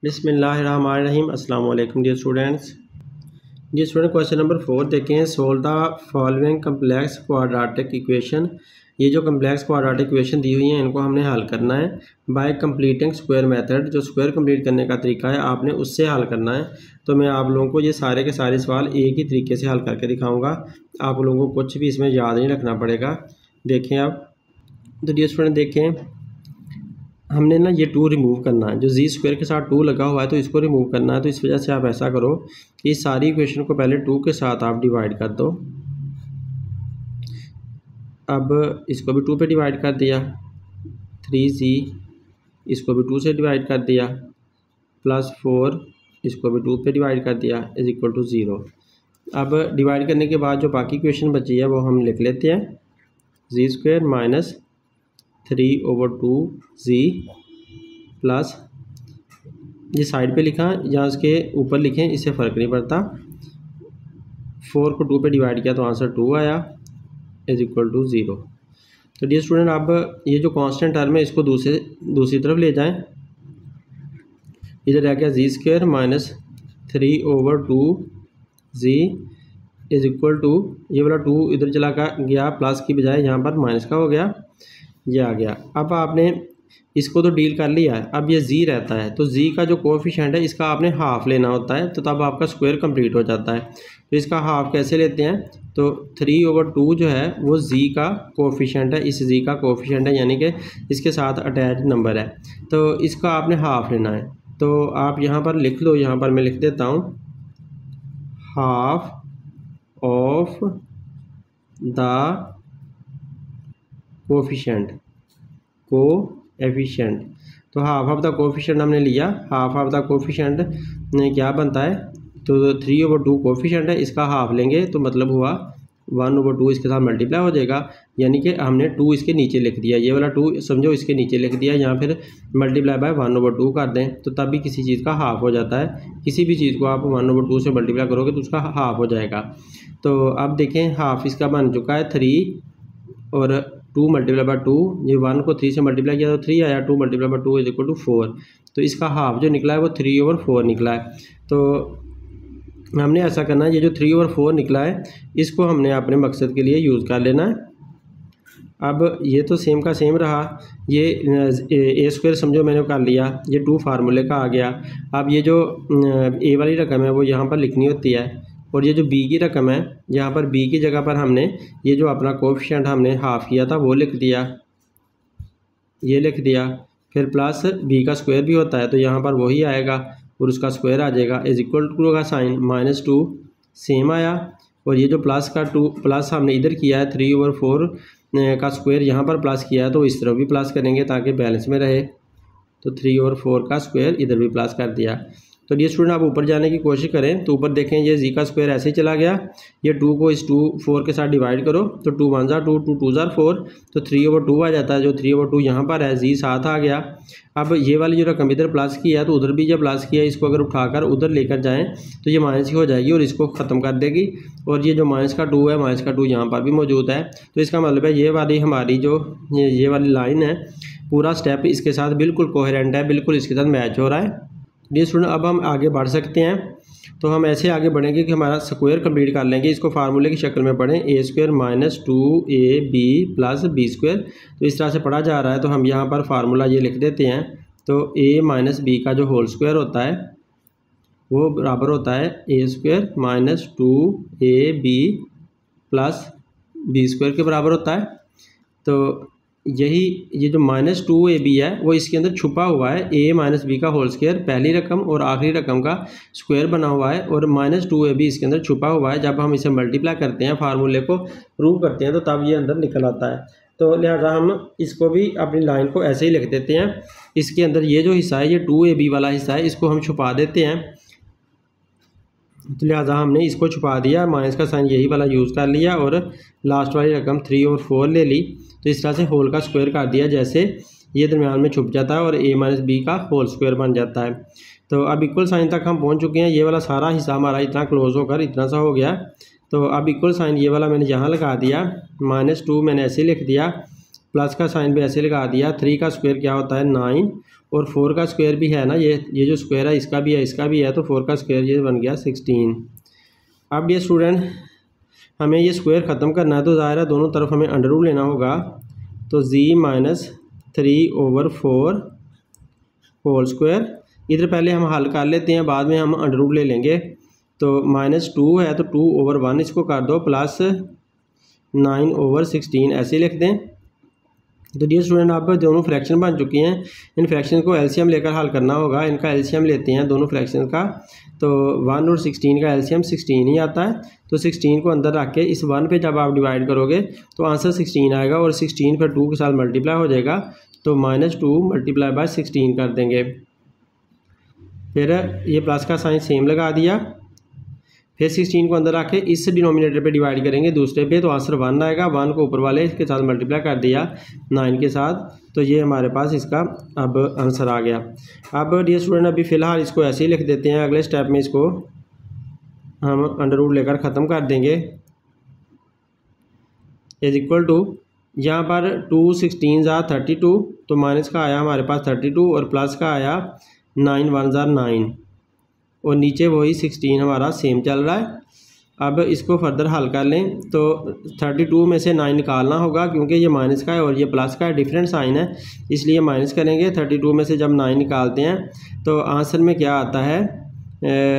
बिस्मिल्लाहिर्रहमानिर्रहीम। अस्सलाम वालेकुम डियर स्टूडेंट्स। क्वेश्चन नंबर 4 देखें। Solve the following complex quadratic equation. ये जो कम्प्लेक्स क्वाड्रेटिक इक्वेशन दी हुई है इनको हमने हल करना है बाय कंप्लीटिंग स्क्वायर मेथड। जो स्क्वायर कंप्लीट करने का तरीका है आपने उससे हल करना है। तो मैं आप लोगों को ये सारे के सारे सवाल एक ही तरीके से हल करके दिखाऊंगा। आप लोगों को कुछ भी इसमें याद नहीं रखना पड़ेगा। देखें आप, तो डियर स्टूडेंट देखें, हमने ना ये 2 रिमूव करना है। जो जी स्क्वायर के साथ 2 लगा हुआ है तो इसको रिमूव करना है। तो इस वजह से आप ऐसा करो कि इस सारी इक्वेशन को पहले 2 के साथ आप डिवाइड कर दो। अब इसको भी 2 पे डिवाइड कर दिया, 3z इसको भी 2 से डिवाइड कर दिया, प्लस 4 इसको भी 2 पे डिवाइड कर दिया इज इक्वल टू 0। अब डिवाइड करने के बाद जो बाकी इक्वेशन बची है वो हम लिख लेते हैं। जी स्क्वायर माइनस 3/2z प्लस, ये साइड पे लिखा या उसके ऊपर लिखें, इससे फ़र्क नहीं पड़ता। 4 को 2 पे डिवाइड किया तो आंसर 2 आया इज इक्वल टू 0। तो डियर स्टूडेंट, अब ये जो कांस्टेंट टर्म है इसको दूसरी तरफ ले जाएं। इधर रह गया z square minus 3/2z is equal to, ये वाला 2 इधर चला गया, प्लस की बजाय यहाँ पर माइनस का हो गया, ये आ गया। अब आपने इसको तो डील कर लिया है, अब ये जी रहता है तो जी का जो कोएफिशिएंट है इसका आपने हाफ लेना होता है, तो तब आपका स्क्वायर कंप्लीट हो जाता है। तो इसका हाफ कैसे लेते हैं, तो 3/2 जो है वो जी का कोएफिशिएंट है, इस जी का कोएफिशिएंट है, यानी कि इसके साथ अटैच नंबर है, तो इसका आपने हाफ लेना है। तो आप यहाँ पर लिख लो, यहाँ पर मैं लिख देता हूँ, हाफ ऑफ द कोएफिशिएंट। तो हाफ ऑफ द कोएफिशिएंट हमने लिया। हाफ ऑफ द कोएफिशिएंट क्या बनता है, तो 3/2 कोएफिशिएंट है, इसका हाफ लेंगे तो मतलब हुआ 1/2 इसके साथ मल्टीप्लाई हो जाएगा, यानी कि हमने 2 इसके नीचे लिख दिया, ये वाला 2 समझो इसके नीचे लिख दिया, यहाँ फिर मल्टीप्लाई बाय 1/2 कर दें तो तब भी किसी चीज़ का हाफ हो जाता है। किसी भी चीज़ को आप 1/2 से मल्टीप्लाई करोगे तो उसका हाफ हो जाएगा। तो अब देखें हाफ इसका बन चुका है 3 और 2 मल्टीप्लाई बाय 2, ये 1 को 3 से मल्टीप्लाई किया तो 3 आया, 2 multiply by 2 is equal to 4। तो इसका हाफ जो निकला है वो 3/4 निकला है। तो हमने ऐसा करना है, ये जो 3/4 निकला है इसको हमने अपने मकसद के लिए यूज़ कर लेना है। अब ये तो सेम का सेम रहा, ये ए स्क्वायर समझो मैंने कर लिया, ये 2 फार्मूले का आ गया। अब ये जो ए वाली रकम है वो यहाँ पर लिखनी होती है, और ये जो बी की रकम है यहाँ पर बी की जगह पर हमने ये जो अपना कोएफिशिएंट हमने हाफ किया था वो लिख दिया, ये लिख दिया। फिर प्लस बी का स्क्वायर भी होता है तो यहाँ पर वही आएगा और उसका स्क्वायर आ जाएगा, इज इक्वल टू का साइन -2 सेम आया। और ये जो प्लस का 2 प्लस हमने इधर किया है 3/4 का स्क्वायर यहाँ पर प्लस किया है तो इस तरफ भी प्लस करेंगे ताकि बैलेंस में रहे। तो 3/4 का स्क्वायर इधर भी प्लस कर दिया। तो ये स्टूडेंट आप ऊपर जाने की कोशिश करें तो ऊपर देखें ये जी का स्क्वायर ऐसे ही चला गया, ये 2 को इस 4 के साथ डिवाइड करो तो 2 1 ज़ा 2 2 2 ज़ा 4, तो 3/2 आ जाता है। जो 3/2 यहाँ पर है जी साथ आ गया। अब ये वाली जो रकम इधर प्लस की है तो उधर भी जब प्लस किया इसको अगर उठाकर उधर लेकर जाएँ तो ये माइनस की हो जाएगी और इसको ख़त्म कर देगी। और ये जो -2 है, -2 यहाँ पर भी मौजूद है। तो इसका मतलब है ये वाली हमारी जो ये वाली लाइन है, पूरा स्टेप इसके साथ बिल्कुल कोहेरेंट है, बिल्कुल इसके साथ मैच हो रहा है। डियर स्टूडेंट, अब हम आगे बढ़ सकते हैं। तो हम ऐसे आगे बढ़ेंगे कि हमारा स्क्वायर कंप्लीट कर लेंगे, इसको फार्मूले की शक्ल में पढ़ें, a square minus 2ab plus b square. तो इस तरह से पढ़ा जा रहा है तो हम यहाँ पर फार्मूला ये लिख देते हैं। तो a माइनस बी का जो होल स्क्वायर होता है वो बराबर होता है a square minus 2ab plus b square के बराबर होता है। तो यही ये जो -2ab है वो इसके अंदर छुपा हुआ है, a माइनस बी का होल स्क्वायर पहली रकम और आखिरी रकम का स्क्वायर बना हुआ है, और -2ab इसके अंदर छुपा हुआ है। जब हम इसे मल्टीप्लाई करते हैं, फार्मूले को प्रूव करते हैं, तो तब ये अंदर निकल आता है। तो लिहाजा हम इसको भी अपनी लाइन को ऐसे ही लिख देते हैं। इसके अंदर ये जो हिस्सा है, ये 2ab वाला हिस्सा है, इसको हम छुपा देते हैं। तो लिहाजा हमने इसको छुपा दिया, माइनस का साइन यही वाला यूज़ कर लिया और लास्ट वाली रकम 3/4 ले ली। तो इस तरह से होल का स्क्वायर कर दिया, जैसे ये दरमियान में छुप जाता है और a माइनस बी का होल स्क्वायर बन जाता है। तो अब इक्वल साइन तक हम पहुंच चुके हैं। ये वाला सारा हिस्सा हमारा इतना क्लोज होकर इतना सा हो गया। तो अब इक्वल साइन ये वाला मैंने यहाँ लगा दिया, -2 मैंने ऐसे लिख दिया, प्लस का साइन भी ऐसे लगा दिया। 3 का स्क्वायर क्या होता है 9 और 4 का स्क्वायर भी है ना, ये जो स्क्वायर है इसका भी है, तो 4 का स्क्वायर ये बन गया 16। अब ये स्टूडेंट हमें ये स्क्वायर ख़त्म करना है, तो ज़ाहिर है दोनों तरफ हमें अंडर रूट लेना होगा। तो z-3/4 होल स्क्वायर, इधर पहले हम हल कर लेते हैं, बाद में हम अंडर रूट ले लेंगे। तो -2 है तो 2/1 इसको कर दो, प्लस 9/16 ऐसे लिख दें। तो डियर स्टूडेंट अब दोनों फ्रैक्शन बन चुकी हैं, इन फ्रैक्शन को एलसीएम लेकर हल करना होगा। इनका एलसीएम लेते हैं दोनों फ्रैक्शन का, तो 1 और 16 का एलसीएम 16 ही आता है। तो 16 को अंदर रख के इस 1 पे जब आप डिवाइड करोगे तो आंसर 16 आएगा, और 16 फिर 2 के साथ मल्टीप्लाई हो जाएगा, तो -2 × 16 कर देंगे। फिर ये प्लस का साइन सेम लगा दिया, फिर 16 को अंदर रख के इस डिनोमिनेटर पे डिवाइड करेंगे दूसरे पे, तो आंसर 1 आएगा। 1 को ऊपर वाले के साथ मल्टीप्लाई कर दिया 9 के साथ, तो ये हमारे पास इसका अब आंसर आ गया। अब डियर स्टूडेंट अभी फ़िलहाल इसको ऐसे ही लिख देते हैं, अगले स्टेप में इसको हम अंडर रूट लेकर ख़त्म कर देंगे। इज इक्वल टू यहाँ पर 2 16 ज़ा 32, तो माइनस का आया हमारे पास 32 और प्लस का आया 9 1 ज़ा 9, और नीचे वही 16 हमारा सेम चल रहा है। अब इसको फर्दर हल कर लें, तो 32 में से 9 निकालना होगा, क्योंकि ये माइनस का है और ये प्लस का है, डिफरेंट साइन है, इसलिए माइनस करेंगे। 32 में से जब 9 निकालते हैं तो आंसर में क्या आता है,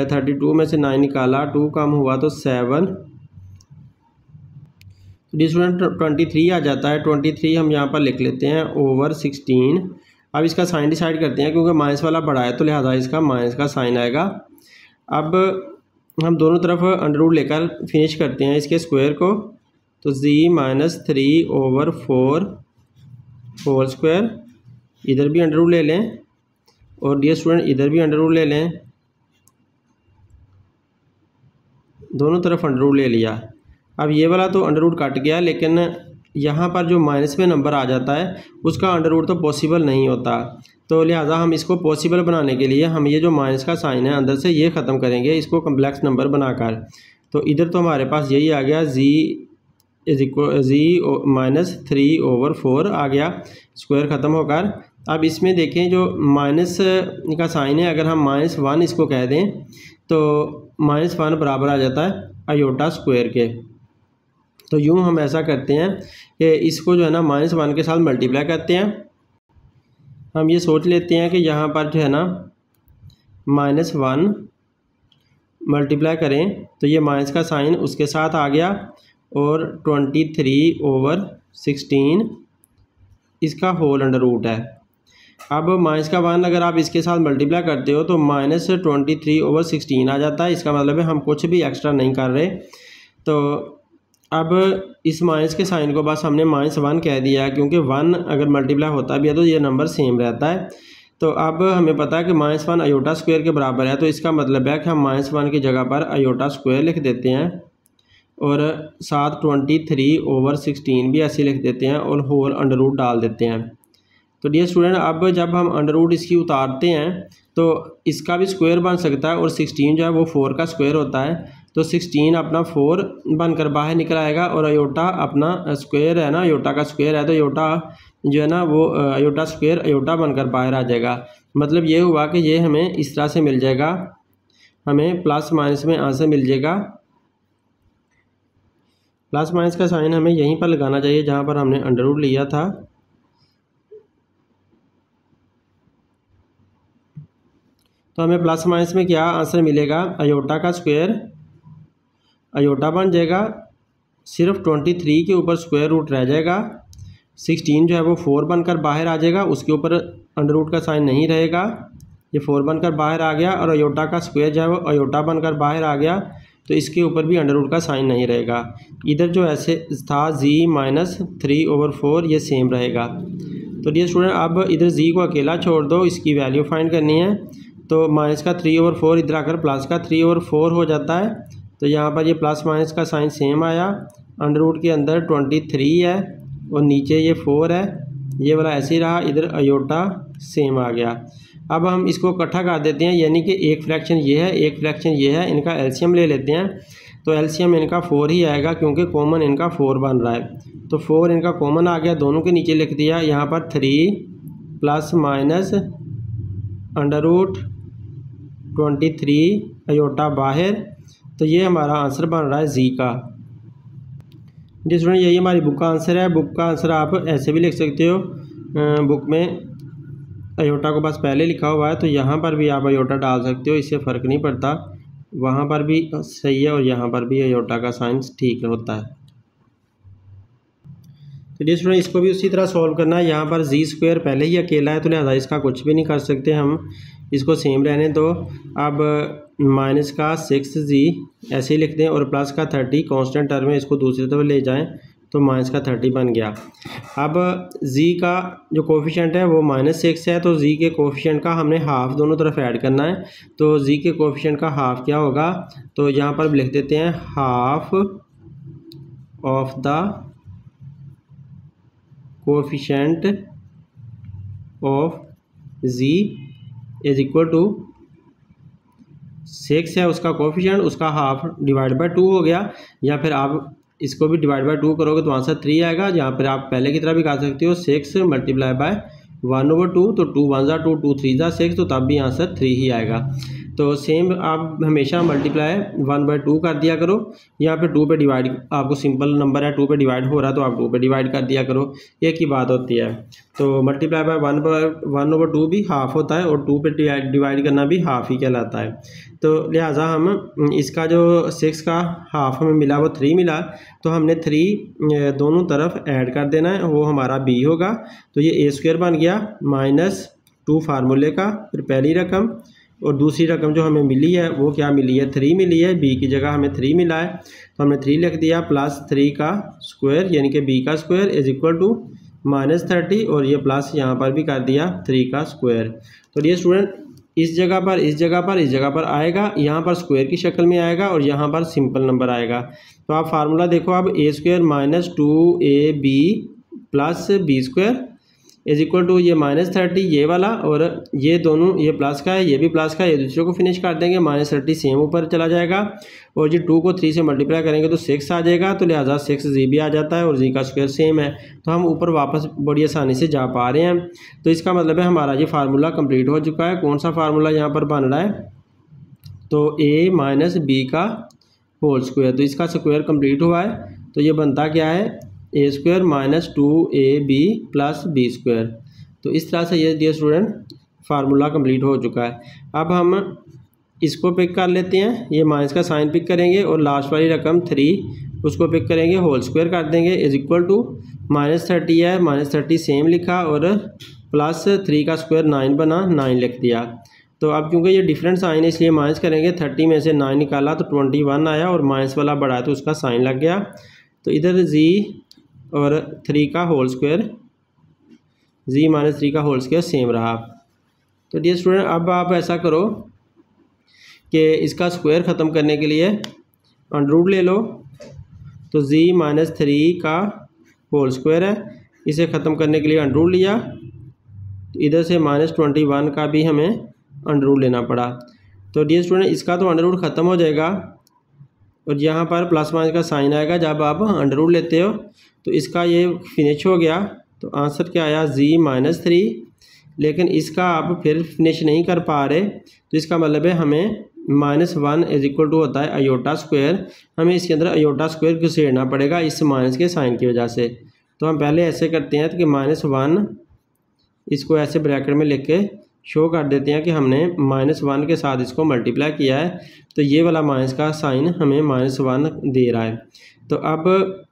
32 में से 9 निकाला, 2 कम हुआ तो 7, स्टूडेंट 23 आ जाता है। 23 हम यहाँ पर लिख लेते हैं ओवर 16। अब इसका साइन डिसाइड करते हैं, क्योंकि माइनस वाला बड़ा है तो लिहाजा इसका माइनस का साइन आएगा। अब हम दोनों तरफ अंडर रूट लेकर फिनिश करते हैं इसके स्क्वायर को, तो z-3/4 होल स्क्वायर, इधर भी अंडर रूट ले लें, और डियर स्टूडेंट इधर भी अंडर रूट ले लें, दोनों तरफ अंडर रूट ले लिया। अब ये वाला तो अंडर रूट कट गया, लेकिन यहाँ पर जो माइनस में नंबर आ जाता है उसका अंडर रूट तो पॉसिबल नहीं होता, तो लिहाजा हम इसको पॉसिबल बनाने के लिए हम ये जो माइनस का साइन है अंदर से ये ख़त्म करेंगे इसको कम्प्लेक्स नंबर बनाकर। तो इधर तो हमारे पास यही आ गया, z-3/4 आ गया स्क्वायर ख़त्म होकर। अब इसमें देखें जो माइनस का साइन है, अगर हम -1 इसको कह दें तो -1 बराबर आ जाता है आयोटा स्क्वायर के। तो यूँ हम ऐसा करते हैं कि इसको जो है ना -1 के साथ मल्टीप्लाई करते हैं। हम ये सोच लेते हैं कि यहाँ पर जो है ना -1 मल्टीप्लाई करें तो ये माइनस का साइन उसके साथ आ गया, और 23/16 इसका होल अंडर रूट है। अब माइनस का 1 अगर आप इसके साथ मल्टीप्लाई करते हो तो -23/16 आ जाता है। इसका मतलब है हम कुछ भी एक्स्ट्रा नहीं कर रहे। तो अब इस माइनस के साइन को बस हमने -1 कह दिया है, क्योंकि 1 अगर मल्टीप्लाई होता भी है तो ये नंबर सेम रहता है। तो अब हमें पता है कि -1 आयोटा स्क्वायर के बराबर है, तो इसका मतलब है कि हम -1 की जगह पर आयोटा स्क्वायर लिख देते हैं, और साथ 23/16 भी ऐसे लिख देते हैं, और होल अंडर रूट डाल देते हैं। तो डियर स्टूडेंट अब जब हम अंडर रूट इसकी उतारते हैं तो इसका भी स्क्वायर बन सकता है, और 16 जो है वो 4 का स्क्वायर होता है, तो 16 अपना 4 बनकर बाहर निकल आएगा, और अयोटा अपना स्क्वायर है ना, अयोटा का स्क्वायर है, तो अयोटा जो है ना वो अयोटा स्क्वायर अयोटा बनकर बाहर आ जाएगा। मतलब ये हुआ कि ये हमें इस तरह से मिल जाएगा, हमें प्लस माइनस में आंसर मिल जाएगा। प्लस माइनस का साइन हमें यहीं पर लगाना चाहिए जहाँ पर हमने अंडर रूट लिया था। तो हमें प्लस माइनस में क्या आंसर मिलेगा, अयोटा का स्क्वायर अयोटा बन जाएगा, सिर्फ 23 के ऊपर स्क्वायर रूट रह जाएगा, 16 जो है वो 4 बनकर बाहर आ जाएगा, उसके ऊपर अंडर रूट का साइन नहीं रहेगा, ये 4 बनकर बाहर आ गया, और अयोटा का स्क्वायर जो है वो अयोटा बनकर बाहर आ गया, तो इसके ऊपर भी अंडर रूट का साइन नहीं रहेगा। इधर जो ऐसे था z-3/4 ये सेम रहेगा। तो डियर स्टूडेंट अब इधर z को अकेला छोड़ दो, इसकी वैल्यू फाइंड करनी है। तो माइनस का 3/4 इधर आकर प्लस का 3/4 हो जाता है, तो यहाँ पर ये प्लस माइनस का साइन सेम आया। अंडर रूट के अंदर 23 है और नीचे ये 4 है, ये वाला ऐसे ही रहा, इधर अयोटा सेम आ गया। अब हम इसको इकट्ठा कर देते हैं, यानी कि एक फ्रैक्शन ये है, एक फ्रैक्शन ये है, इनका एलसीएम ले लेते हैं। तो एलसीएम इनका 4 ही आएगा क्योंकि कॉमन इनका 4 बन रहा है। तो 4 इनका कॉमन आ गया, दोनों के नीचे लिख दिया। यहाँ पर 3 प्लस माइनस √23 अयोटा बाहर। तो ये हमारा आंसर बन रहा है जी का। जी स्टूडेंट, यही हमारी बुक का आंसर है। बुक का आंसर आप ऐसे भी लिख सकते हो, बुक में अयोटा को बस पहले लिखा हुआ है, तो यहाँ पर भी आप अयोटा डाल सकते हो, इससे फ़र्क नहीं पड़ता। वहाँ पर भी सही है और यहाँ पर भी अयोटा का साइन ठीक होता है। तो जी स्टूडेंट, इसको भी उसी तरह सॉल्व करना है। यहाँ पर जी स्क्वायर पहले ही अकेला है तो लिहाजा इसका कुछ भी नहीं कर सकते हम, इसको सेम रहने दो। अब माइनस का 6g ऐसे ही लिख दें और प्लस का 30 कांस्टेंट टर्म है, इसको दूसरी तरफ ले जाएं तो माइनस का 30 बन गया। अब g का जो कोफिशिएंट है वो -6 है, तो g के कोफिशिएंट का हमने हाफ दोनों तरफ ऐड करना है। तो g के कोफिशिएंट का हाफ क्या होगा, तो यहाँ पर लिख देते हैं half of the coefficient of g is equal to 6 है उसका कोफिशिएंट, उसका हाफ डिवाइड बाय 2 हो गया। या फिर आप इसको भी डिवाइड बाय 2 करोगे तो आंसर 3 आएगा। जहाँ पर आप पहले की तरह भी कर सकते हो 6 मल्टीप्लाई बाय 1/2, तो 2 1 = 2, 2 3 = 6, तो तब भी आंसर 3 ही आएगा। तो सेम आप हमेशा मल्टीप्लाई 1/2 कर दिया करो। यहाँ पे 2 पे डिवाइड, आपको सिंपल नंबर है 2 पे डिवाइड हो रहा है तो आप 2 पे डिवाइड कर दिया करो, एक ही बात होती है। तो मल्टीप्लाई बाय 1/2 भी हाफ होता है और 2 पे डिवाइड करना भी हाफ ही कहलाता है। तो लिहाजा हम इसका जो 6 का हाफ हमें मिला वो 3 मिला, तो हमने 3 दोनों तरफ ऐड कर देना है, वो हमारा b होगा। तो ये a² बन गया -2 फार्मूले का, फिर पहली रकम, और दूसरी रकम जो हमें मिली है वो क्या मिली है, 3 मिली है। b की जगह हमें 3 मिला है तो हमने 3 लिख दिया, प्लस 3 का स्क्वायर यानी कि b का स्क्वायर इज इक्वल टू -30, और ये प्लस यहाँ पर भी कर दिया 3 का स्क्वायर। तो ये स्टूडेंट इस जगह पर, इस जगह पर, इस जगह पर आएगा, यहाँ पर स्क्वायर की शक्ल में आएगा और यहाँ पर सिंपल नंबर आएगा। तो आप फार्मूला देखो, अब a² - 2ab plus b² is equal to ये -30 ये वाला, और ये दोनों, ये प्लस का है ये भी प्लस का है, ये दूसरे को फिनिश कर देंगे। -30 सेम ऊपर चला जाएगा और ये 2 को 3 से मल्टीप्लाई करेंगे तो 6 आ जाएगा, तो लिहाजा 6g भी आ जाता है और g का स्क्वायर सेम है, तो हम ऊपर वापस बड़ी आसानी से जा पा रहे हैं। तो इसका मतलब है हमारा ये फार्मूला कंप्लीट हो चुका है। कौन सा फार्मूला यहाँ पर बन रहा है, तो a - b का होल स्क्वायर, तो इसका स्क्वायर कंप्लीट हुआ है। तो ये बनता क्या है, a² - 2ab प्लस b²। तो इस तरह से ये डियर स्टूडेंट फार्मूला कंप्लीट हो चुका है। अब हम इसको पिक कर लेते हैं, ये माइनस का साइन पिक करेंगे और लास्ट वाली रकम 3 उसको पिक करेंगे, होल स्क्वायर कर देंगे इज इक्वल टू -30 है, -30 सेम लिखा और प्लस 3 का स्क्वायर 9 बना, 9 लिख दिया। तो अब क्योंकि ये डिफरेंट साइन है इसलिए माइनस करेंगे, 30 में से 9 निकाला तो 21 आया और माइनस वाला बड़ा है तो उसका साइन लग गया। तो इधर g और 3 का होल स्क्वायर, g - 3 का होल स्क्वायर सेम रहा। तो डियर स्टूडेंट, अब आप ऐसा करो कि इसका स्क्वायर ख़त्म करने के लिए अंडर ले लो। तो g - 3 का होल स्क्वायर है, इसे ख़त्म करने के लिए अंडर लिया, तो इधर से -21 का भी हमें अंडर लेना पड़ा। तो डियर स्टूडेंट, इसका तो अंडर ख़त्म हो जाएगा और यहाँ पर प्लस माइनस का साइन आएगा जब आप अंडर लेते हो, तो इसका ये फिनिश हो गया। तो आंसर क्या आया, g - 3, लेकिन इसका आप फिर फिनिश नहीं कर पा रहे, तो इसका मतलब है हमें -1 इज इक्वल टू होता है अयोटा स्क्वायर, हमें इसके अंदर अयोटा स्क्वायर घुसेड़ना पड़ेगा इस माइनस के साइन की वजह से। तो हम पहले ऐसे करते हैं कि -1 इसको ऐसे ब्रैकेट में लिख के शो कर देते हैं कि हमने -1 के साथ इसको मल्टीप्लाई किया है, तो ये वाला माइनस का साइन हमें -1 दे रहा है। तो अब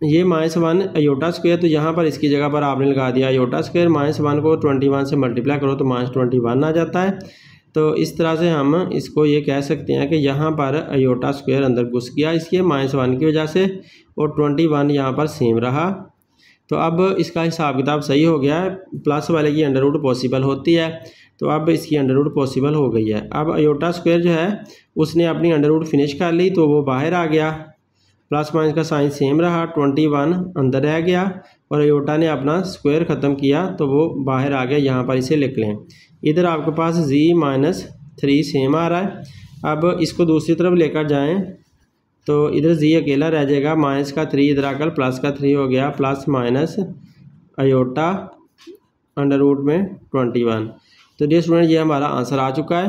ये -1 अयोटा स्क्वायर, तो यहाँ पर इसकी जगह पर आपने लगा दिया अयोटा स्क्वायर, -1 को 21 से मल्टीप्लाई करो तो -21 आ जाता है। तो इस तरह से हम इसको ये कह सकते हैं कि यहाँ पर अयोटा स्क्वायर अंदर घुस गया इसके -1 की वजह से, और 21 यहाँ पर सेम रहा। तो अब इसका हिसाब किताब सही हो गया है, प्लस वाले की अंडर रूट पॉसिबल होती है, तो अब इसकी अंडर रूट पॉसिबल हो गई है। अब अयोटा स्क्वायर जो है उसने अपनी अंडर रूट फिनिश कर ली, तो वो बाहर आ गया, प्लस माइनस का साइन सेम रहा, 21 अंदर रह गया और अयोटा ने अपना स्क्वायर ख़त्म किया तो वो बाहर आ गया। यहाँ पर इसे लिख लें, इधर आपके पास g - 3 सेम आ रहा है। अब इसको दूसरी तरफ लेकर जाएं तो इधर जी अकेला रह जाएगा, माइनस का 3 इधर आकर प्लस का 3 हो गया, plus minus iota under root में 21। तो डियर स्टूडेंट ये हमारा आंसर आ चुका है।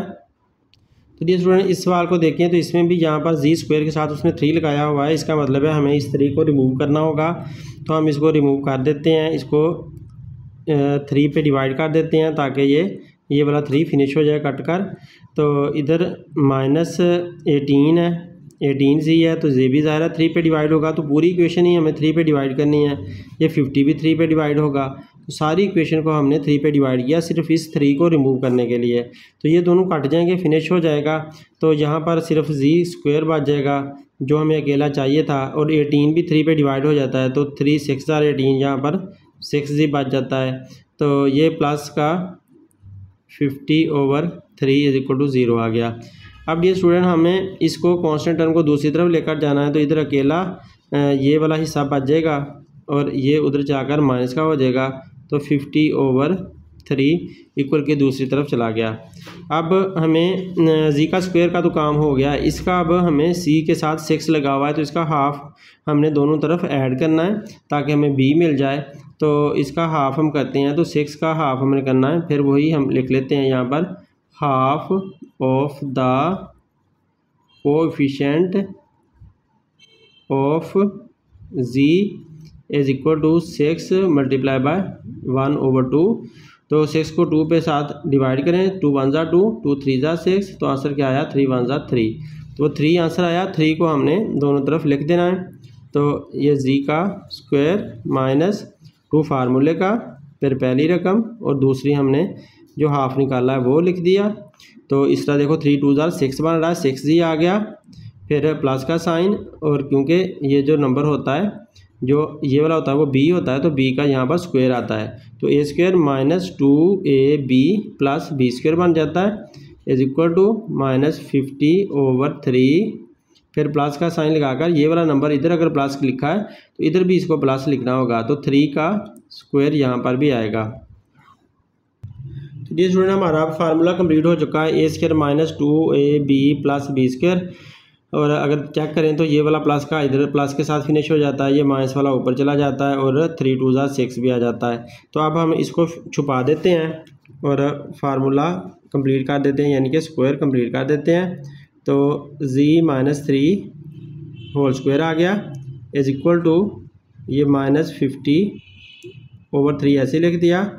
तो डियर स्टूडेंट इस सवाल को देखें तो इसमें भी यहाँ पर जी स्क्वायर के साथ उसने 3 लगाया हुआ है, इसका मतलब है हमें इस 3 को रिमूव करना होगा। तो हम इसको रिमूव कर देते हैं, इसको 3 पे डिवाइड कर देते हैं ताकि ये वाला 3 फिनिश हो जाए कट कर। तो इधर माइनस 18 है, 18 जी है तो ये भी ज़ाहिर 3 पे डिवाइड होगा, तो पूरी इक्वेशन ही हमें 3 पे डिवाइड करनी है। ये 50 भी 3 पे डिवाइड होगा, तो सारी इक्वेशन को हमने 3 पे डिवाइड किया सिर्फ इस 3 को रिमूव करने के लिए। तो ये दोनों कट जाएंगे, फिनिश हो जाएगा। तो यहाँ पर सिर्फ जी स्क्वायर बच जाएगा जो हमें अकेला चाहिए था, और 18 भी 3 पे डिवाइड हो जाता है, तो 3 6 18 यहाँ पर 6 जी बच जाता है। तो ये प्लस का 50/3 = 0 आ गया। अब ये स्टूडेंट हमें इसको कांस्टेंट टर्म को दूसरी तरफ लेकर जाना है, तो इधर अकेला ये वाला हिस्सा बच जाएगा और ये उधर जाकर माइनस का हो जाएगा, तो 50/3 इक्वल के दूसरी तरफ चला गया। अब हमें जी का स्क्वायर का तो काम हो गया, इसका अब हमें सी के साथ 6 लगा हुआ है, तो इसका हाफ हमने दोनों तरफ ऐड करना है ताकि हमें बी मिल जाए। तो इसका हाफ हम करते हैं, तो 6 का हाफ हमने करना है, फिर वही हम लिख लेते हैं यहाँ पर half of the coefficient of g = 6 × 1/2। तो 6 को 2 पे साथ डिवाइड करें, 2 1 ज़ा 2, 2 3 ज़ा 6, तो आंसर क्या आया 3 1 ज़ा 3। तो 3 आंसर आया, 3 को हमने दोनों तरफ लिख देना है। तो ये जी का स्क्वायर माइनस 2 फार्मूले का, फिर पहली रकम और दूसरी हमने जो हाफ निकाला है वो लिख दिया। तो इस तरह देखो 3 2 ज़ा 6 बन रहा है, 6 जी आ गया, फिर प्लस का साइन, और क्योंकि ये जो नंबर होता है जो ये वाला होता है वो बी होता है, तो बी का यहाँ पर स्क्वायर आता है, तो a square minus 2ab plus b square बन जाता है = -50/3। फिर प्लस का साइन लगाकर ये वाला नंबर इधर अगर प्लस लिखा है तो इधर भी इसको प्लस लिखना होगा, तो 3 का स्क्वायर यहाँ पर भी आएगा। तो ये स्टूडेंट हमारा फार्मूला कंप्लीट हो चुका है, a² - 2ab plus b square. और अगर चेक करें तो ये वाला प्लस का इधर प्लस के साथ फिनिश हो जाता है, ये माइनस वाला ऊपर चला जाता है, और 3 2 ज़ा 6 भी आ जाता है। तो अब हम इसको छुपा देते हैं और फार्मूला कंप्लीट कर देते हैं, यानी कि स्क्वायर कंप्लीट कर देते हैं। तो z - 3 होल स्क्वायर आ गया = ये -50/3 ऐसे लिख दिया,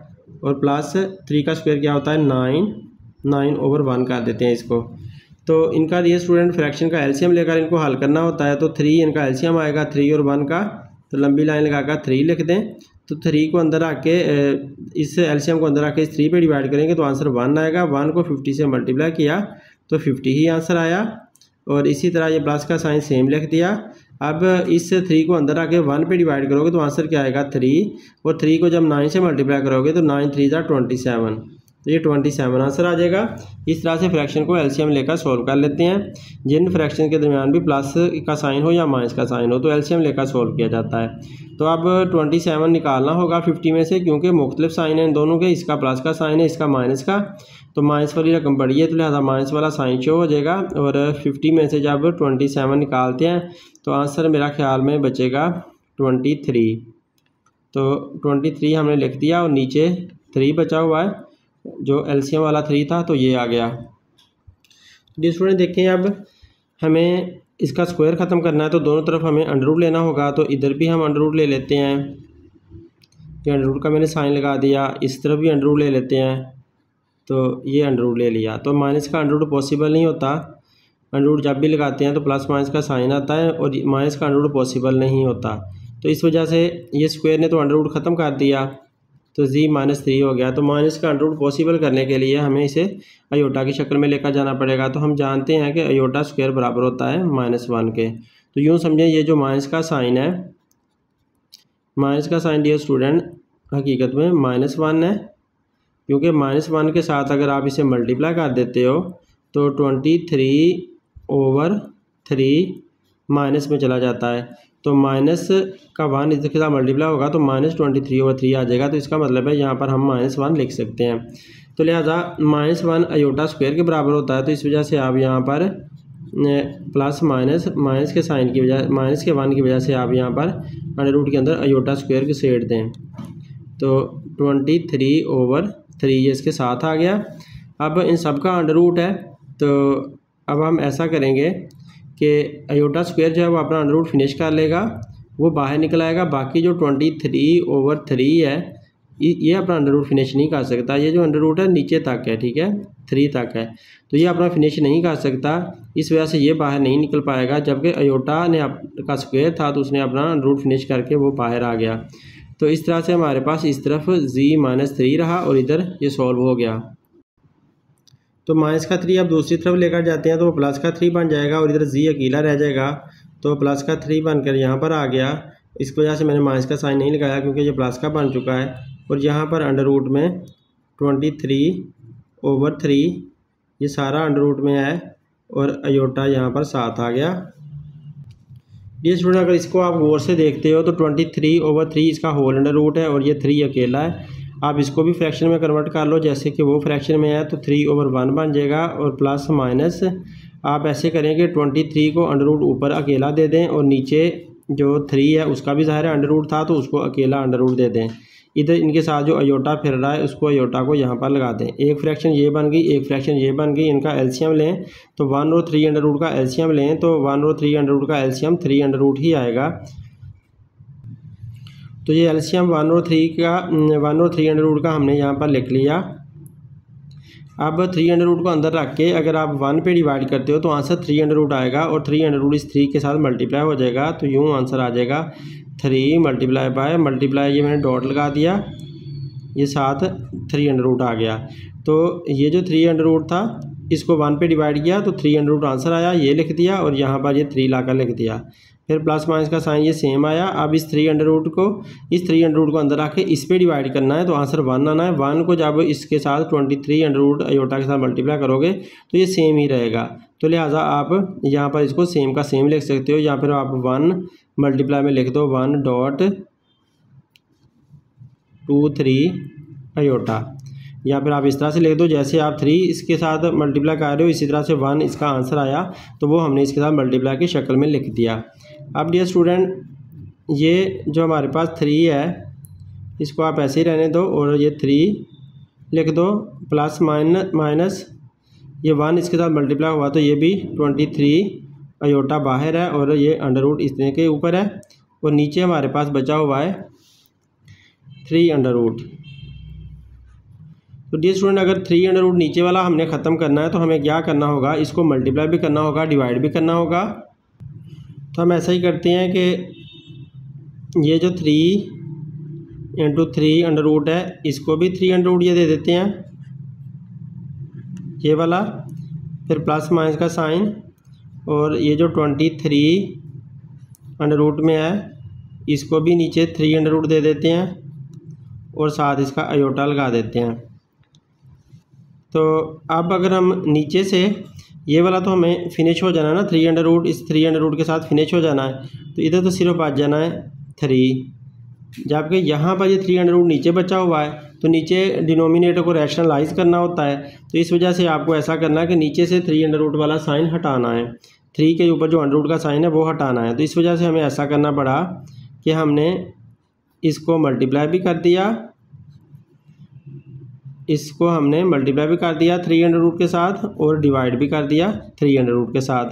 और प्लस 3 का स्क्वायर क्या होता है 9/1 कर देते हैं इसको। तो इनका ये स्टूडेंट फ्रैक्शन का एलसीएम लेकर इनको हल करना होता है, तो 3 इनका एलसीएम आएगा 3 और 1 का, तो लंबी लाइन लगाकर 3 लिख दें। तो 3 को अंदर आके इस एलसीएम को अंदर आके इस 3 पे डिवाइड करेंगे तो आंसर 1 आएगा, 1 को 50 से मल्टीप्लाई किया तो 50 ही आंसर आया। और इसी तरह ये प्लस का साइन सेम लिख दिया। अब इस 3 को अंदर आके 1 पे डिवाइड करोगे तो आंसर क्या आएगा 3, और 3 को जब 9 से मल्टीप्लाई करोगे तो 9 3 ज़ा 27, तो ये 27 आंसर आ जाएगा। इस तरह से फ्रैक्शन को एलसीएम लेकर सॉल्व कर लेते हैं। जिन फ्रैक्शन के दरमियान भी प्लस का साइन हो या माइनस का साइन हो तो एलसीएम लेकर सॉल्व किया जाता है। तो अब 27 निकालना होगा 50 में से, क्योंकि मुख्तलिफ साइन है इन दोनों के, इसका प्लस का साइन है, इसका माइनस का, तो माइनस वाली रकम बड़ी है तो लिहाजा माइनस वाला साइन शो हो जाएगा। और 50 में से जब 27 निकालते हैं तो आंसर मेरा ख्याल में बचेगा 23। तो 23 हमने लिख दिया और नीचे 3 बचा हुआ है, जो एलसीएम वाला 3 था, तो ये आ गया। स्टूडेंट देखें अब हमें इसका स्क्वायर ख़त्म करना है, तो दोनों तरफ हमें अंडर रूट लेना होगा। तो इधर भी हम अंडर रूट ले लेते हैं, ये अंडर रूट का मैंने साइन लगा दिया, इस तरफ भी अंडर रूट ले लेते हैं, तो ये अंडर रूट ले लिया। तो माइनस का अंडर रूट पॉसिबल नहीं होता, अंडर रूट जब भी लगाते हैं तो प्लस माइनस का साइन आता है, और माइनस का अंडर रूट पॉसिबल नहीं होता। तो इस वजह से ये स्क्वायर ने तो अंडर रूट ख़त्म कर दिया, तो z -3 हो गया। तो माइनस का अंडर रूट पॉसिबल करने के लिए हमें इसे अयोटा की शक्ल में लेकर जाना पड़ेगा। तो हम जानते हैं कि अयोटा स्क्वायर बराबर होता है -1 के। तो यूँ समझें ये जो माइनस का साइन है, माइनस का साइन डियर स्टूडेंट हकीकत में -1 है, क्योंकि -1 के साथ अगर आप इसे मल्टीप्लाई कर देते हो तो 23/3 माइनस में चला जाता है। तो माइनस का 1 इसके साथ मल्टीप्लाई होगा तो -23/3 आ जाएगा। तो इसका मतलब है यहाँ पर हम -1 लिख सकते हैं। तो लिहाजा -1 अयोटा स्क्वायर के बराबर होता है, तो इस वजह से आप यहाँ पर प्लस माइनस माइनस के साइन की वजह माइनस के 1 की वजह से आप यहाँ पर अंडर रूट के अंदर अयोटा स्क्वायर घसेट दें। तो 23/3 ये इसके साथ आ गया। अब इन सब का अंडर रूट है, तो अब हम ऐसा करेंगे कि अयोटा स्क्वायर जो है वो अपना अंडर रूट फिनिश कर लेगा, वो बाहर निकल आएगा। बाकी जो 23/3 है ये अपना अंडर रूट फिनिश नहीं कर सकता। ये जो अंडर रूट है नीचे तक है, ठीक है, 3 तक है, तो ये अपना फिनिश नहीं कर सकता, इस वजह से ये बाहर नहीं निकल पाएगा। जबकि अयोटा ने का स्क्वायर था तो उसने अपना अंडर रूट फिनिश करके वो बाहर आ गया। तो इस तरह से हमारे पास इस तरफ z-3 रहा और इधर ये सॉल्व हो गया। तो माइनस का 3 अब दूसरी तरफ लेकर जाते हैं तो वो प्लस का 3 बन जाएगा और इधर z अकेला रह जाएगा, तो प्लस का 3 बनकर यहाँ पर आ गया। इस वजह से मैंने माइनस का साइन नहीं लगाया क्योंकि ये प्लस का बन चुका है। और यहाँ पर अंडर रूट में 23/3 ये सारा अंडर रूट में है और अयोटा यहाँ पर साथ आ गया। ये स्टूडेंट अगर इसको आप गौर से देखते हो तो 23/3 इसका होल अंडर रूट है और ये 3 अकेला है। आप इसको भी फ्रैक्शन में कन्वर्ट कर लो जैसे कि वो फ्रैक्शन में है, तो 3/1 बन जाएगा और प्लस माइनस आप ऐसे करें कि 23 को अंडर रूट ऊपर अकेला दे दें और नीचे जो 3 है उसका भी ज़ाहिर है अंडर रूट था तो उसको अकेला अंडर रूट दे दें। इधर इनके साथ जो अयोटा फिर रहा है उसको अयोटा को यहाँ पर लगा दें। एक फ्रैक्शन ये बन गई, एक फ्रैक्शन ये बन गई, इनका एलसीएम लें तो 1 और 3 अंडर रूट का एलसीएम लें तो 1 और 3 अंडर रूट का एलसीएम 3 अंडर रूट ही आएगा। तो ये एलसीएम 1 और 3 अंडर रूट का हमने यहाँ पर लिख लिया। अब 3 अंडर रूट को अंदर रख के अगर आप 1 पे डिवाइड करते हो तो आंसर 3 अंडर रूट आएगा और 3 अंडर रूट इस 3 के साथ मल्टीप्लाई हो जाएगा, तो यूँ आंसर आ जाएगा 3 मल्टीप्लाई ये मैंने डॉट लगा दिया, ये साथ 3 अंडर रूट आ गया। तो ये जो 3 अंडर रूट था इसको 1 पे डिवाइड किया तो 3 अंडर रूट आंसर आया, ये लिख दिया और यहाँ पर ये 3 लाकर लिख दिया। फिर प्लस माइनस का साइन ये सेम आया। अब इस 3 अंडर रूट को अंदर रख के इस पे डिवाइड करना है तो आंसर 1 आना है। 1 को जब इसके साथ 23 अंडर रूट अयोटा के साथ मल्टीप्लाई करोगे तो ये सेम ही रहेगा, तो लिहाजा आप यहाँ पर इसको सेम का सेम लिख सकते हो या फिर आप 1 मल्टीप्लाई में लिख दो 1.23 अयोटा, या फिर आप इस तरह से लिख दो जैसे आप 3 इसके साथ मल्टीप्लाई कर रहे हो इसी तरह से 1 इसका आंसर आया तो वो हमने इसके साथ मल्टीप्लाई की शक्ल में लिख दिया। अब डियर स्टूडेंट ये जो हमारे पास 3 है इसको आप ऐसे ही रहने दो और ये 3 लिख दो, प्लस माइनस ये 1 इसके साथ मल्टीप्लाई हुआ तो ये भी 23 अयोटा बाहर है और ये अंडर रूट इतने के ऊपर है और नीचे हमारे पास बचा हुआ है 3 अंडर रूट। तो डियर स्टूडेंट अगर 3 अंडर रूट नीचे वाला हमने ख़त्म करना है तो हमें क्या करना होगा, इसको मल्टीप्लाई भी करना होगा, डिवाइड भी करना होगा। तो हम ऐसा ही करते हैं कि ये जो 3 × 3 अंडर रूट है इसको भी 3 अंडर रूट ये दे देते हैं ये वाला, फिर प्लस माइनस का साइन और ये जो 23 अंडर रूट में है इसको भी नीचे 3 अंडर रूट दे देते हैं और साथ इसका अयोटा लगा देते हैं। तो अब अगर हम नीचे से ये वाला तो हमें फिनिश हो जाना है ना, 3 अंडर रूट इस 3 अंडर रूट के साथ फिनिश हो जाना है, तो इधर तो सिर्फ बच जाना है 3, जबकि यहाँ पर ये 3 अंडर रूट नीचे बचा हुआ है तो नीचे डिनोमिनेटर को रैशनलाइज करना होता है। तो इस वजह से आपको ऐसा करना है कि नीचे से 3 अंडर रूट वाला साइन हटाना है, 3 के ऊपर जो अंडर रूट का साइन है वो हटाना है। तो इस वजह से हमें ऐसा करना पड़ा कि हमने इसको मल्टीप्लाई भी कर दिया, इसको हमने मल्टीप्लाई भी कर दिया 3 अंडर रूट के साथ और डिवाइड भी कर दिया 3 अंडर रूट के साथ।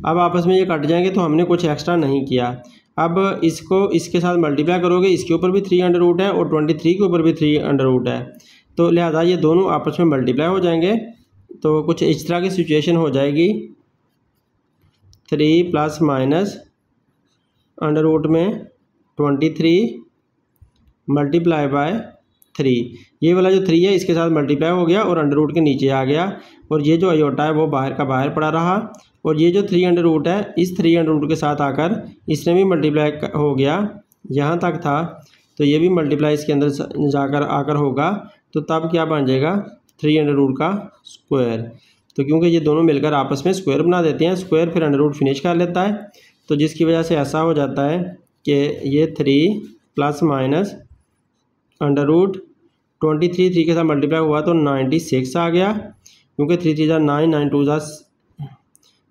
अब आपस में ये कट जाएंगे तो हमने कुछ एक्स्ट्रा नहीं किया। अब इसको इसके साथ मल्टीप्लाई करोगे, इसके ऊपर भी 3 अंडर रूट है और 23 के ऊपर भी 3 अंडर रूट है, तो लिहाजा ये दोनों आपस में मल्टीप्लाई हो जाएंगे। तो कुछ इस तरह की सिचुएशन हो जाएगी 3 प्लस माइनस अंडर रूट में 23 मल्टीप्लाई बाय 3, ये वाला जो 3 है इसके साथ मल्टीप्लाई हो गया और अंडर रूट के नीचे आ गया और ये जो अयोटा है वो बाहर का बाहर पड़ा रहा और ये जो 3 अंडर रूट है इस 3 अंडर रूट के साथ आकर इसने भी मल्टीप्लाई हो गया, यहाँ तक था तो ये भी मल्टीप्लाई इसके अंदर जाकर आकर होगा, तो तब क्या बन जाएगा 3 अंडर रूट का स्क्वायर। तो क्योंकि ये दोनों मिलकर आपस में स्क्वायर बना देते हैं, स्क्वायर फिर अंडर रूट फिनिश कर लेता है, तो जिसकी वजह से ऐसा हो जाता है कि ये 3 प्लस माइनस अंडर रूट 23 3 के साथ मल्टीप्लाई हुआ तो 96 आ गया, क्योंकि 3 3 9 9 2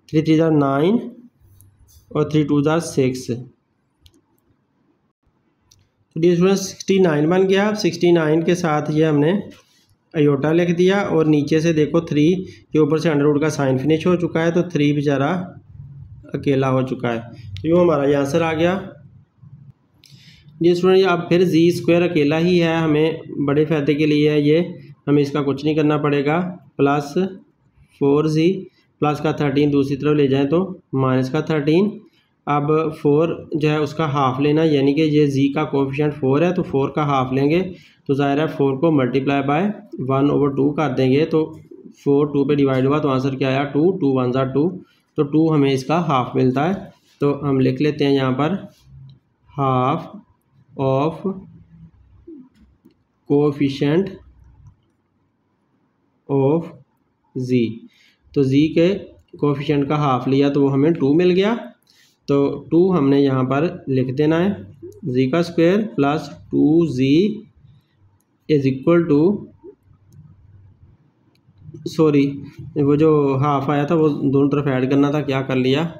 3 3 ज़ार 9 और 3 2 ज़ार 6। तो डियर स्टूडेंट 69 बन गया। 69 के साथ ये हमने अयोटा लिख दिया और नीचे से देखो 3 के ऊपर से अंडर रूट का साइन फिनिश हो चुका है, तो 3 बेचारा अकेला हो चुका है। तो ये हमारा ये आंसर आ गया। जी स्टूडेंट अब फिर जी स्क्वायर अकेला ही है, हमें बड़े फ़ायदे के लिए है ये, हमें इसका कुछ नहीं करना पड़ेगा। प्लस 4z प्लस का 13 दूसरी तरफ ले जाएं तो माइनस का 13। अब 4 जो है उसका हाफ लेना, यानी कि ये z का कोफिशिएंट 4 है तो 4 का हाफ लेंगे, तो ज़ाहिर है 4 को मल्टीप्लाई बाय 1/2 कर देंगे, तो 4 2 पे डिवाइड हुआ तो आंसर क्या आया 2 2 1 ज़ार 2, तो 2 हमें इसका हाफ मिलता है। तो हम लिख लेते हैं यहाँ पर half of coefficient of z, तो z के कोफिशिएंट का हाफ लिया तो वो हमें 2 मिल गया, तो 2 हमने यहाँ पर लिख देना है, z का square plus 2z is equal to, sorry वो जो हाफ आया था वो दोनों तरफ ऐड करना था, क्या कर लिया,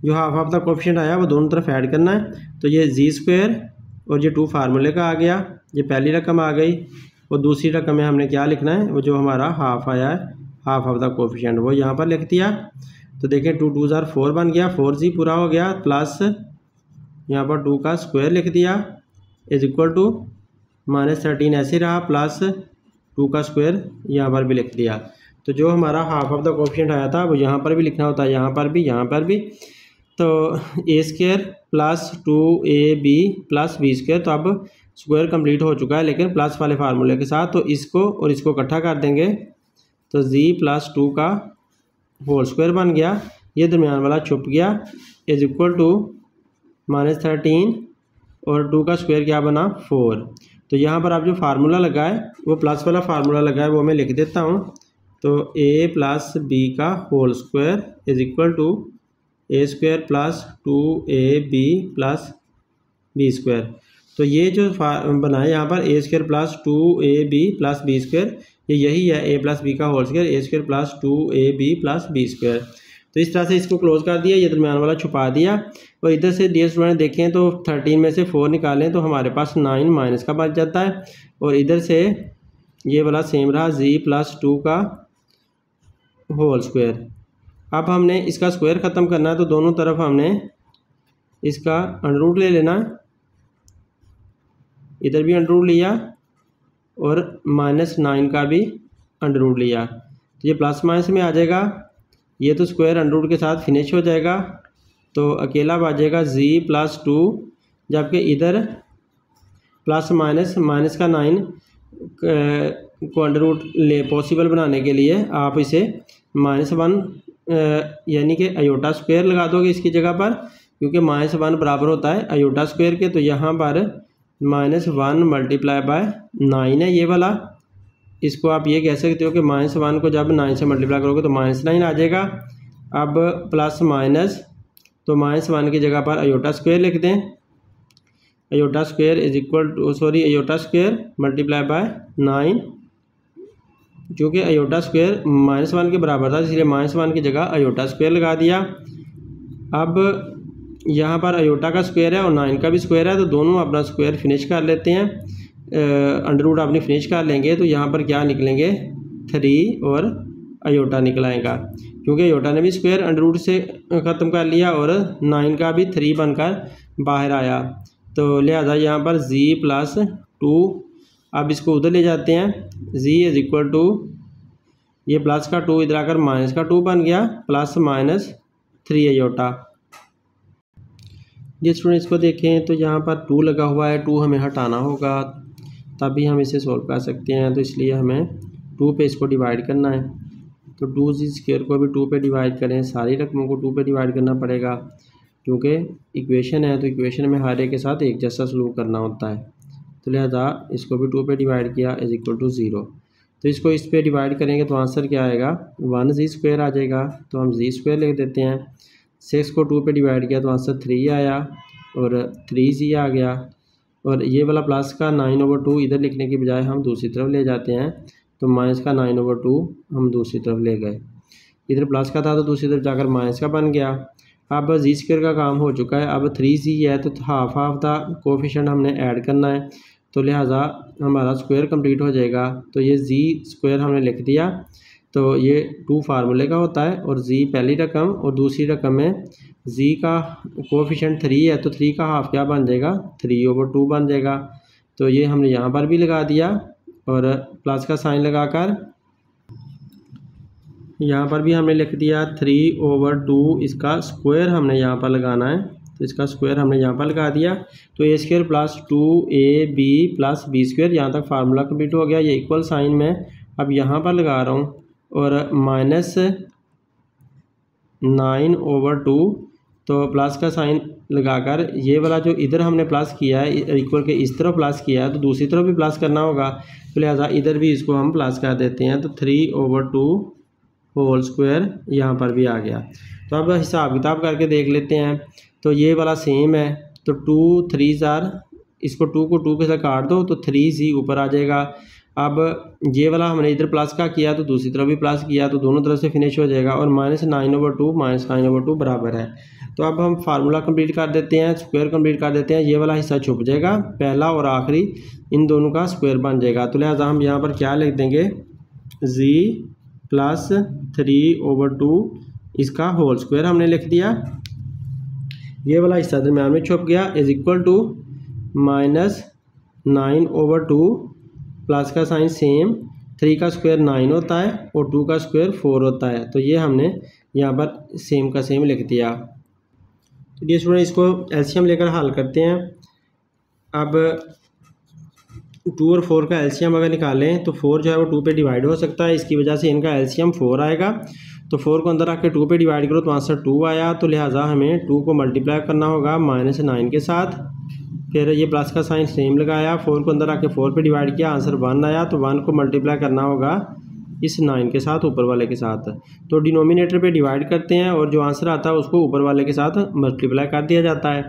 जो हाफ ऑफ द कोफिशिएंट आया वो दोनों तरफ ऐड करना है। तो ये जी स्क्वायर और ये 2 फार्मूले का आ गया, ये पहली रकम आ गई, और दूसरी रकम में हमने क्या लिखना है, वो जो हमारा हाफ आया है हाफ ऑफ द कोफिशिएंट वो यहाँ पर लिख दिया। तो देखें 2 2 ज़ार 4 बन गया, 4z पूरा हो गया, प्लस यहाँ पर 2 का स्क्वायर लिख दिया इज इक्वल टू -13 ऐसे रहा, प्लस 2 का स्क्वायर यहाँ पर भी लिख दिया। तो जो हमारा हाफ ऑफ द कोफिशिएंट आया था वो यहाँ पर भी लिखना होता है, यहाँ पर भी, यहाँ पर भी। तो a square plus 2ab plus b square, तो अब स्क्वायर कंप्लीट हो चुका है लेकिन प्लस वाले फार्मूले के साथ, तो इसको और इसको इकट्ठा कर देंगे तो z प्लस 2 का होल स्क्वायर बन गया, ये दरमियान वाला छुप गया इज इक्वल टू -13 और 2 का स्क्वायर क्या बना 4। तो यहाँ पर आप जो फार्मूला लगा है वो प्लस वाला फार्मूला लगा है वो मैं लिख देता हूँ, तो a प्लस b का whole square is equal to a square plus 2ab plus b square. तो ये जो बनाए यहाँ पर a square plus 2ab plus b square, ये यही है a प्लस b का whole square, a square plus 2ab plus b square. तो इस तरह से इसको क्लोज कर दिया, ये दरमियान वाला छुपा दिया, और इधर से डियर स्टूडेंट देखें तो 13 में से 4 निकालें तो हमारे पास 9 माइनस का बच जाता है, और इधर से ये वाला सेम रहा z प्लस 2 का होल स्क्वायर। अब हमने इसका स्क्वायर ख़त्म करना है, तो दोनों तरफ हमने इसका अंडर रूट ले लेना, इधर भी अंडर रूट लिया और -9 का भी अंडर रूट लिया, तो ये प्लस माइनस में आ जाएगा, ये तो स्क्वायर अंडर रूट के साथ फिनिश हो जाएगा, तो अकेला बचेगा z प्लस 2, जबकि इधर प्लस माइनस माइनस का 9 को अंडर रूट ले पॉसिबल बनाने के लिए आप इसे -1 यानी कि अयोटा स्क्वायर लगा दोगे इसकी जगह पर, क्योंकि -1 बराबर होता है अयोटा स्क्वायर के, तो यहाँ पर -1 मल्टीप्लाई बाय 9 है ये वाला, इसको आप ये कह सकते हो कि -1 को जब 9 से मल्टीप्लाई करोगे तो -9 आ जाएगा। अब प्लस माइनस, तो -1 की जगह पर अयोटा स्क्वायर लिख दें, iota square is equal to, sorry iota square multiply by 9, क्योंकि अयोटा स्क्वायर -1 के बराबर था इसलिए -1 की जगह अयोटा स्क्वायर लगा दिया। अब यहाँ पर अयोटा का स्क्वायर है और 9 का भी स्क्वायर है, तो दोनों अपना स्क्वायर फिनिश कर लेते हैं, अंडर रूट अपनी फिनिश कर लेंगे, तो यहाँ पर क्या निकलेंगे 3 और अयोटा निकल आएगा, क्योंकि अयोटा ने भी स्क्वायर अंडर रूट से ख़त्म कर लिया और 9 का भी 3 बनकर बाहर आया, तो लिहाजा यहाँ पर z प्लस 2, अब इसको उधर ले जाते हैं, z इज इक्वल टू, ये प्लस का 2 इधर आकर माइनस का 2 बन गया, प्लस -3 अयोटा। जिस स्टूडेंट इसको देखें तो यहाँ पर 2 लगा हुआ है, 2 हमें हटाना होगा तभी हम इसे सॉल्व कर सकते हैं, तो इसलिए हमें 2 पे इसको डिवाइड करना है, तो 2z स्क्वायर को भी 2 पे डिवाइड करें, सारी रकमों को 2 पे डिवाइड करना पड़ेगा, क्योंकि इक्वेशन है तो इक्वेशन में हर एक के साथ एक जैसा सलूक करना होता है, तो लिहाजा इसको भी 2 पे डिवाइड किया इज इक्वल टू 0। तो इसको इस पे डिवाइड करेंगे तो आंसर क्या आएगा 1z स्क्वायर आ जाएगा, तो हम z स्क्वायर लिख देते हैं। 6 को 2 पे डिवाइड किया तो आंसर 3 आया और 3z आ गया, और ये वाला प्लस का 9/2 इधर लिखने की बजाय हम दूसरी तरफ ले जाते हैं, तो माइनस का 9/2 हम दूसरी तरफ ले गए। इधर प्लस का था तो दूसरी तरफ जाकर माइनस का बन गया। अब जी स्क्वायर का काम हो चुका है। अब 3z है तो हाफ ऑफ द कोफिशिएंट हमने ऐड करना है, तो लिहाजा हमारा स्क्वायर कंप्लीट हो जाएगा। तो ये जी स्क्वायर हमने लिख दिया। तो ये 2 फार्मूले का होता है और जी पहली रकम और दूसरी रकम में जी का कोफिशिएंट 3 है तो 3 का हाफ क्या बन जाएगा, 3/2 बन जाएगा। तो ये हमने यहाँ पर भी लगा दिया और प्लस का साइन लगाकर यहाँ पर भी हमने लिख दिया 3/2, इसका स्क्वायर हमने यहाँ पर लगाना है, तो इसका स्क्वायर हमने यहाँ पर लगा दिया। तो a square plus 2ab plus b square, यहाँ तक फार्मूला कंप्लीट हो गया। ये इक्वल साइन में अब यहाँ पर लगा रहा हूँ और -9/2, तो प्लस का साइन लगाकर ये वाला जो इधर हमने प्लस किया है इक्वल के इस तरफ प्लस किया है तो दूसरी तरफ भी प्लस करना होगा, तो लिहाजा इधर भी इसको हम प्लस कर देते हैं। तो 3/2 होल स्क्वायर यहाँ पर भी आ गया। तो अब हिसाब किताब करके देख लेते हैं। तो ये वाला सेम है, तो 2 3 इसको 2 को 2 के साथ काट दो तो 3z ऊपर आ जाएगा। अब ये वाला हमने इधर प्लस का किया तो दूसरी तरफ भी प्लस किया, तो दोनों तरफ से फिनिश हो जाएगा और -9/2 बराबर है। तो अब हम फार्मूला कंप्लीट कर देते हैं, स्क्वायर कंप्लीट कर देते हैं। ये वाला हिस्सा छुप जाएगा, पहला और आखिरी इन दोनों का स्क्वायर बन जाएगा। तो लिहाजा हम यहाँ पर क्या लिख देंगे, z प्लस 3/2 इसका होल स्क्वायर हमने लिख दिया। ये वाला हिस्सा दरम्यान में छुप गया इज इक्वल टू -9/2 प्लस का साइन सेम, 3 का स्क्वायर 9 होता है और 2 का स्क्वायर 4 होता है। तो ये हमने यहाँ पर सेम का सेम लिख दिया। तो ये स्टूडेंट इसको एलसीएम लेकर हल करते हैं। अब 2 और 4 का एलसीएम अगर निकालें तो 4 जो है वो 2 पे डिवाइड हो सकता है, इसकी वजह से इनका एलसीएम 4 आएगा। तो 4 को अंदर रख के 2 पे डिवाइड करो तो आंसर 2 आया। तो लिहाजा हमें 2 को मल्टीप्लाई करना होगा -9 के साथ, फिर ये प्लस का साइन सेम लगाया, 4 को अंदर रख के 4 पे डिवाइड किया, आंसर 1 आया। तो 1 को मल्टीप्लाई करना होगा इस 9 के साथ, ऊपर वाले के साथ। तो डिनोमिनेटर पे डिवाइड करते हैं और जो आंसर आता है उसको ऊपर वाले के साथ मल्टीप्लाई कर दिया जाता है।